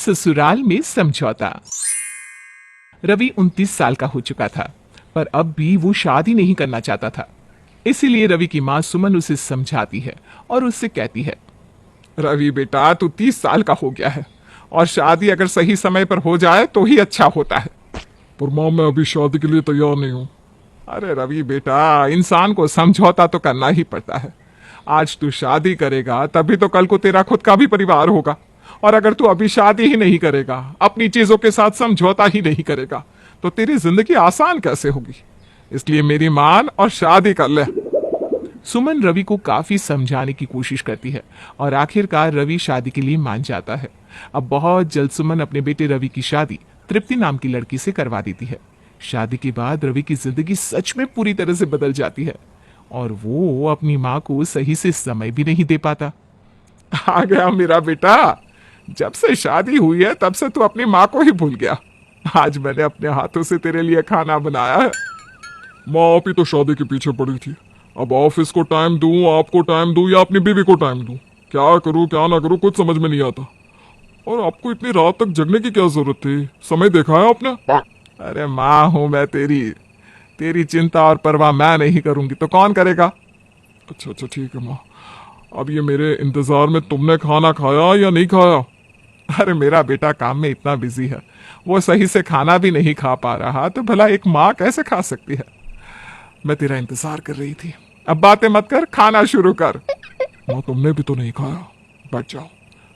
ससुराल में समझौता। रवि 29 साल का हो चुका था, पर अब भी वो शादी नहीं करना चाहता था। इसीलिए रवि की माँ सुमन उसे समझाती है और उससे कहती है, रवि बेटा, तू 30 साल का हो गया है और शादी अगर सही समय पर हो जाए तो ही अच्छा होता है। पर माँ, मैं अभी शादी के लिए तैयार नहीं हूँ। अरे रवि बेटा, इंसान को समझौता तो करना ही पड़ता है। आज तू शादी करेगा तभी तो कल को तेरा खुद का भी परिवार होगा, और अगर तू अभी शादी ही नहीं करेगा, अपनी चीजों के साथ समझौता ही नहीं करेगा, तो तेरी जिंदगी आसान कैसे होगी। इसलिए मेरी मान और शादी कर ले। सुमन रवि को काफी समझाने की कोशिश करती है और आखिरकार रवि शादी के लिए मान जाता है। अब बहुत जल्द सुमन अपने बेटे रवि की शादी तृप्ति नाम की लड़की से करवा देती है। शादी के बाद रवि की जिंदगी सच में पूरी तरह से बदल जाती है और वो अपनी माँ को सही से समय भी नहीं दे पाता। आ गया मेरा बेटा, जब से शादी हुई है तब से तू अपनी माँ को ही भूल गया। आज मैंने अपने हाथों से तेरे लिए खाना बनाया है। माँ, आप ही तो शादी के पीछे पड़ी थी। अब ऑफिस को टाइम दूं, आपको टाइम दूं या अपनी बीवी को टाइम दूं, क्या करूं क्या ना करूं कुछ समझ में नहीं आता। और आपको इतनी रात तक जगने की क्या जरूरत थी? समय देखा है आपने? अरे माँ हूं मैं तेरी, तेरी चिंता और परवाह मैं नहीं करूंगी तो कौन करेगा। अच्छा, ठीक है माँ। अब ये मेरे इंतजार में तुमने खाना खाया या नहीं खाया? अरे मेरा बेटा काम में इतना बिजी है, वो सही से खाना भी नहीं खा पा रहा, तो भला एक माँ कैसे खा सकती है। मैं तेरा इंतजार कर रही थी। अब बातें मत कर, खाना शुरू कर। माँ, तुमने भी तो नहीं खाया। बैठ जाओ।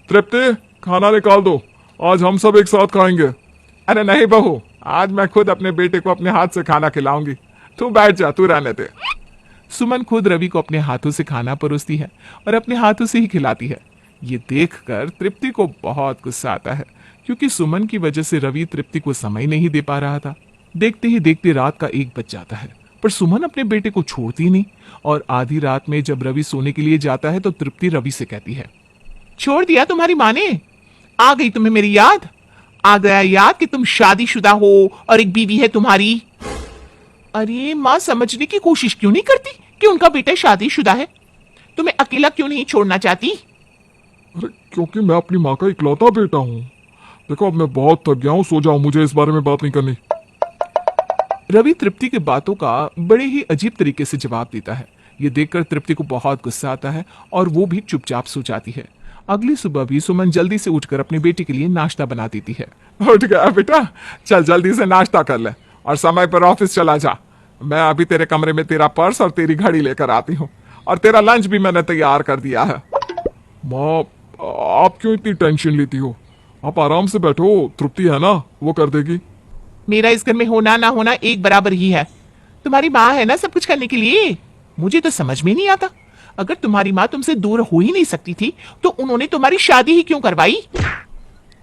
तृप्ति, खाना निकाल दो, आज हम सब एक साथ खाएंगे। अरे नहीं बहू, आज मैं खुद अपने बेटे को अपने हाथ से खाना खिलाऊंगी। तू बैठ जा, तू रहने दे। सुमन खुद रवि को अपने हाथों से खाना परोसती है और अपने हाथों से ही खिलाती है। ये देखकर तृप्ति को बहुत गुस्सा आता है, क्योंकि सुमन की वजह से रवि तृप्ति को समय नहीं दे पा रहा था। देखते ही देखते रात का 1 बज जाता है, पर सुमन अपने बेटे को छोड़ती नहीं। और आधी रात में जब रवि सोने के लिए जाता है तो तृप्ति रवि से कहती है, छोड़ दिया तुम्हारी माँ ने? आ गई तुम्हें मेरी याद? आ गया याद कि तुम शादीशुदा हो और एक बीवी है तुम्हारी? अरे माँ समझने की कोशिश क्यों नहीं करती कि उनका बेटा शादीशुदा है? तुम्हें अकेला क्यों नहीं छोड़ना चाहती? अरे क्योंकि मैं अपनी माँ का इकलौता बेटा हूँ। देखो, अब मैं बहुत थक गया हूँ, सो जाओ, मुझे इस बारे में बात नहीं करनी। रवि तृप्ति के बातों का बड़े ही अजीब तरीके से जवाब देता है। ये देखकर तृप्ति को बहुत गुस्सा आता है और वो भी चुपचाप सो जाती है। अगली सुबह भी सुमन जल्दी से उठकर अपने बेटे के लिए नाश्ता बनाती देती है। उठ गया बेटा, चल जल्दी से नाश्ता कर ले और समय पर ऑफिस चला जा। मैं अभी तेरे कमरे में तेरा पर्स और तेरी घड़ी लेकर आती हूँ, और तेरा लंच भी मैंने तैयार कर दिया है। माँ, आप क्यों इतनी टेंशन लेती हो? आप आराम से बैठो, तृप्ति है ना, वो कर देगी। मेरा इस घर में होना ना होना एक बराबर ही है। तुम्हारी माँ है ना सब कुछ करने के लिए। मुझे तो समझ में नहीं आता, अगर तुम्हारी माँ तुमसे दूर हो ही नहीं सकती थी तो उन्होंने तुम्हारी शादी ही क्यों करवाई?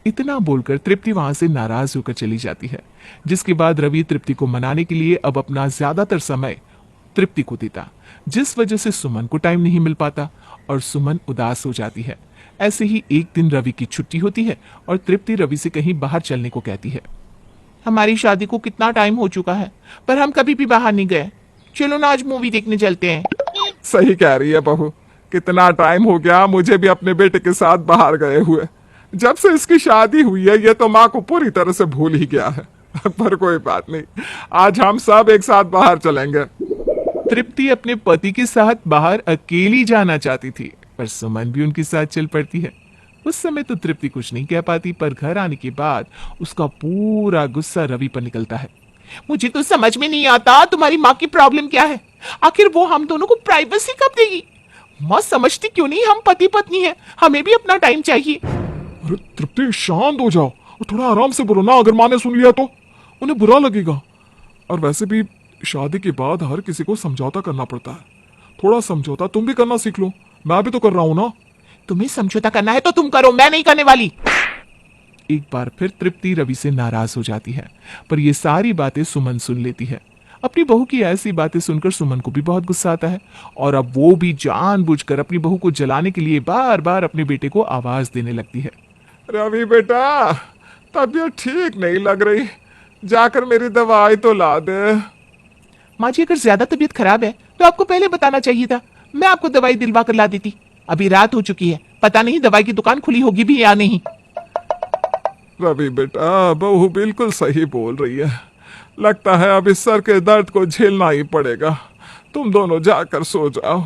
इतना बोलकर तृप्ति वहां से नाराज होकर चली जाती है, जिसके बाद रवि तृप्ति को मनाने के लिए अब अपना ज्यादातर समय तृप्ति को देता, जिस वजह से सुमन को टाइम नहीं मिल पाता और सुमन उदास हो जाती है। ऐसे ही एक दिन रवि की छुट्टी होती है और तृप्ति रवि से कहीं बाहर चलने को कहती है। हमारी शादी को कितना टाइम हो चुका है, पर हम कभी भी बाहर नहीं गए। चलो ना आज मूवी देखने चलते हैं। सही कह रही है बहू, कितना टाइम हो गया मुझे भी अपने बेटे के साथ बाहर गए हुए। जब से इसकी शादी हुई है ये तो माँ को पूरी तरह से भूल ही गया है। पर कोई बात नहीं, आज हम सब एक साथ बाहर चलेंगे। तृप्ति अपने पति के साथ बाहर अकेली जाना चाहती थी, पर सुमन भी उनके साथ चल पड़ती है। उस समय तो तृप्ति कुछ नहीं कह पाती, पर घर आने के बाद उसका पूरा गुस्सा रवि पर निकलता है। मुझे तो समझ में नहीं आता तुम्हारी माँ की प्रॉब्लम क्या है। आखिर वो हम दोनों को प्राइवेसी कब देगी? माँ समझती क्यों नहीं, हम पति पत्नी हैं, हमें भी अपना टाइम चाहिए। अरे तृप्ति, शांत हो जाओ और थोड़ा आराम से बोलो ना, अगर माँ ने सुन लिया तो उन्हें बुरा लगेगा। और वैसे भी शादी के बाद हर किसी को समझौता करना पड़ता है। थोड़ा समझौता तुम भी करना सीख लो, मैं भी तो कर रहा हूँ ना। तुम्हें समझौता करना है तो तुम करो, मैं नहीं करने वाली। एक बार फिर तृप्ति रवि से नाराज हो जाती है, पर ये सारी बातें सुमन सुन लेती है। अपनी बहू की ऐसी बातें सुनकर सुमन को भी बहुत गुस्सा आता है और अब वो भी जानबूझकर अपनी बहू को जलाने के लिए बार बार अपने बेटे को आवाज देने लगती है। रवि बेटा, तबीयत ठीक नहीं लग रही, जाकर मेरी दवाई तो ला दे। माँ जी, अगर ज्यादा तबीयत खराब है तो आपको पहले बताना चाहिए था, मैं आपको दवाई दिलवा कर ला देती। अभी रात हो चुकी है, पता नहीं दवाई की दुकान खुली होगी भी या नहीं। रवि बेटा, बहू बिल्कुल सही बोल रही है। लगता है अब इस सर के दर्द को झेलना ही पड़ेगा। तुम दोनों जाकर सो जाओ।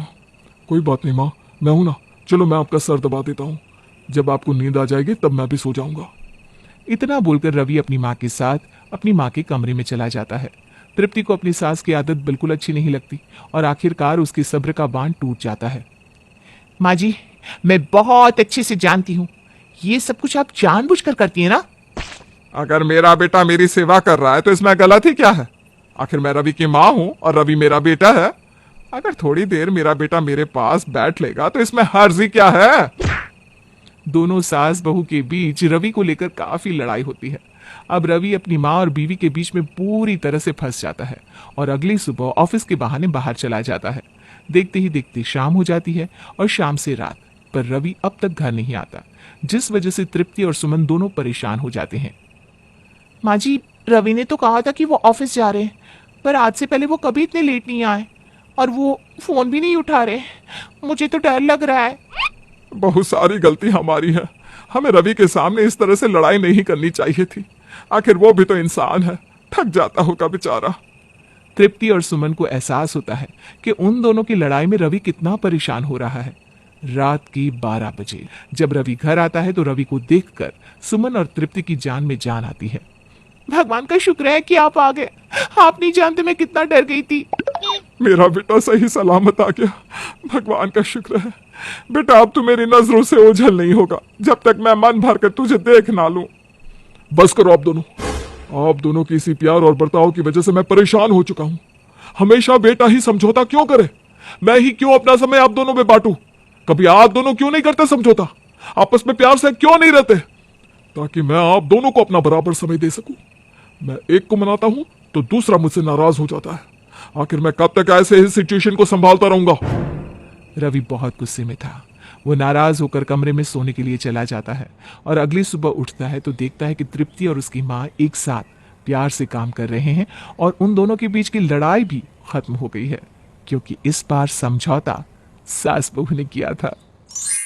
कोई बात नहीं माँ, मैं हूं ना। चलो मैं आपका सर दबा देता हूँ। जब आपको नींद आ जाएगी तब मैं भी सो जाऊंगा। इतना बोलकर रवि अपनी माँ के साथ अपनी माँ के कमरे में चला जाता है। तृप्ति को अपनी सास की आदत बिल्कुल अच्छी नहीं लगती और आखिरकार उसके सब्र का बांध टूट जाता है। माँ जी, मैं बहुत अच्छे से जानती हूँ, ये सब कुछ आप जानबूझकर करती है ना? अगर मेरा बेटा मेरी सेवा कर रहा है तो इसमें गलत ही क्या है? आखिर मैं रवि की माँ हूं और रवि मेरा बेटा है। अगर थोड़ी देर मेरा बेटा मेरे पास बैठ लेगा तो इसमें हर्ज ही क्या है? दोनों सास बहू के बीच रवि को लेकर काफी लड़ाई होती है। अब रवि अपनी माँ और बीवी के बीच में पूरी तरह से फंस जाता है और अगली सुबह ऑफिस के बहाने बाहर चला जाता है। देखते ही देखते शाम हो जाती है और शाम से रात, पर रवि अब तक घर नहीं आता, जिस वजह से तृप्ति और सुमन दोनों परेशान हो जाते हैं। माँ जी, रवि ने तो कहा था कि वो ऑफिस जा रहे हैं, पर आज से पहले वो कभी इतने लेट नहीं आए और वो फोन भी नहीं उठा रहे। मुझे तो डर लग रहा है। बहुत सारी गलती हमारी है। हमें रवि के सामने इस तरह से लड़ाई नहीं करनी चाहिए थी। आखिर वो भी तो इंसान है, थक जाता होगा बेचारा। तृप्ति और सुमन को एहसास होता है कि उन दोनों की लड़ाई में रवि कितना परेशान हो रहा है। रात की 12 बजे जब रवि घर आता है तो रवि को देखकर सुमन और तृप्ति की जान में जान आती है। भगवान का शुक्र है कि आप आ गए। आप नहीं जानते मैं कितना डर गई थी। मेरा बेटा सही सलामत आ गया, भगवान का शुक्र है। बेटा अब तू मेरी नजरों से ओझल नहीं होगा जब तक मैं मन भर कर तुझे देख ना लूं। बस करो आप दोनों। आप दोनों की इसी प्यार और बर्ताव की वजह से मैं परेशान हो चुका हूं। हमेशा बेटा ही समझौता क्यों करे? मैं ही क्यों अपना समय आप दोनों में बांटूं? कभी आप दोनों क्यों नहीं करते समझौता? आपस में प्यार से क्यों नहीं रहते, ताकि मैं आप दोनों को अपना बराबर समय दे सकूं? मैं एक को मनाता हूं तो दूसरा मुझसे नाराज हो जाता है। आखिर मैं कब तक ऐसे ही सिचुएशन को संभालता रहूंगा? रवि बहुत गुस्से में था। वो नाराज होकर कमरे में सोने के लिए चला जाता है और अगली सुबह उठता है तो देखता है कि तृप्ति और उसकी माँ एक साथ प्यार से काम कर रहे हैं और उन दोनों के बीच की लड़ाई भी खत्म हो गई है, क्योंकि इस बार समझौता सास बहू ने किया था।